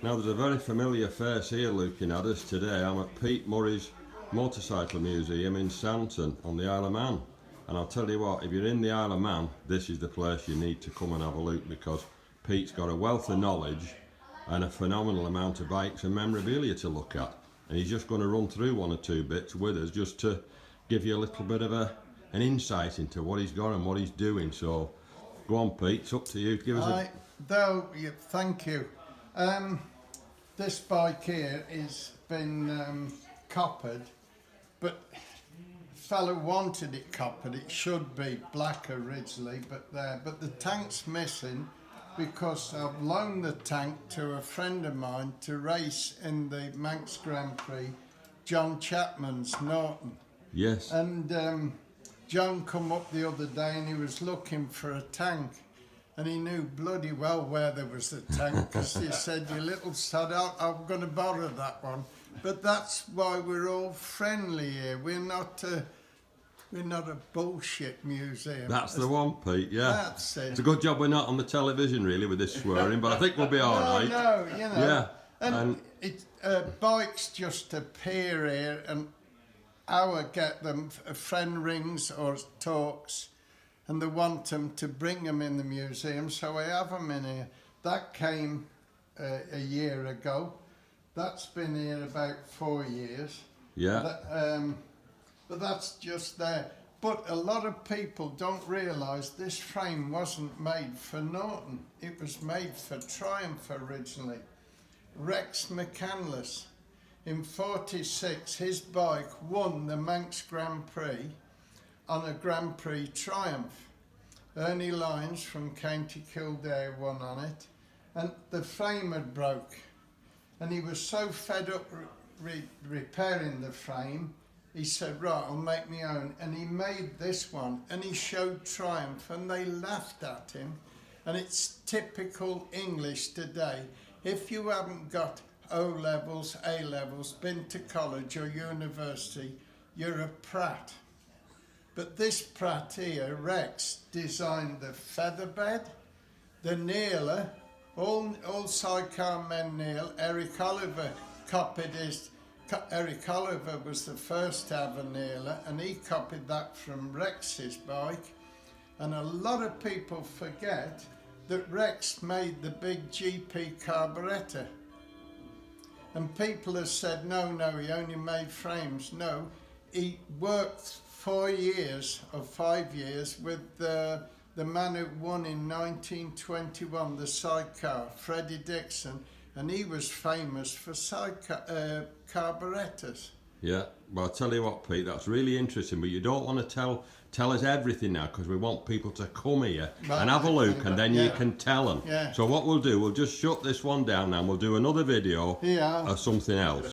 Now there's a very familiar face here looking at us today. I'm at Pete Murray's Motorcycle Museum in Santon on the Isle of Man. And I'll tell you what, if you're in the Isle of Man, this is the place you need to come and have a look, because Pete's got a wealth of knowledge and a phenomenal amount of bikes and memorabilia to look at. And he's just going to run through one or two bits with us just to give you a little bit of an insight into what he's got and what he's doing. So go on, Pete, it's up to you. Give us Thank you. This bike here has been coppered, but the fellow wanted it coppered. It should be black originally, but the tank's missing because I've loaned the tank to a friend of mine to race in the Manx Grand Prix, John Chapman's Norton. Yes. And John come up the other day and he was looking for a tank. And he knew bloody well where there was a tank, because he said, "You little sod, I'm going to borrow that one." But that's why we're all friendly here. We're not a bullshit museum. That's the one, Pete, yeah. That's it. It's a good job we're not on the television, really, with this swearing, but I think we'll be all right. No, you know. Yeah. And bikes just appear here, and I get them, a friend rings or talks, and they want them to bring them in the museum, so I have them in here. That came a year ago. That's been here about 4 years. Yeah. But that's just there. But a lot of people don't realise this frame wasn't made for Norton. It was made for Triumph originally. Rex McCandless, in '46, his bike won the Manx Grand Prix on a Grand Prix Triumph. Ernie Lyons from County Kildare won on it, and the frame had broke, and he was so fed up repairing the frame, he said, "Right, I'll make my own," and he made this one, and he showed Triumph, and they laughed at him. And it's typical English today. If you haven't got O-levels, A-levels, been to college or university, you're a prat. But this prat here, Rex, designed the featherbed, the kneeler, all sidecar men kneel. Eric Oliver copied his. Eric Oliver was the first to have a kneeler, and he copied that from Rex's bike. And a lot of people forget that Rex made the big GP carburettor. And people have said, no, he only made frames. No, he worked 4 years or 5 years with the man who won in 1921, the sidecar, Freddie Dixon, and he was famous for sidecar carburettors. Yeah, well, I'll tell you what, Pete, that's really interesting, but you don't want to tell us everything now, because we want people to come here and have a look, and then you can tell them. Yeah. So what we'll do, we'll just shut this one down now, and we'll do another video of something else.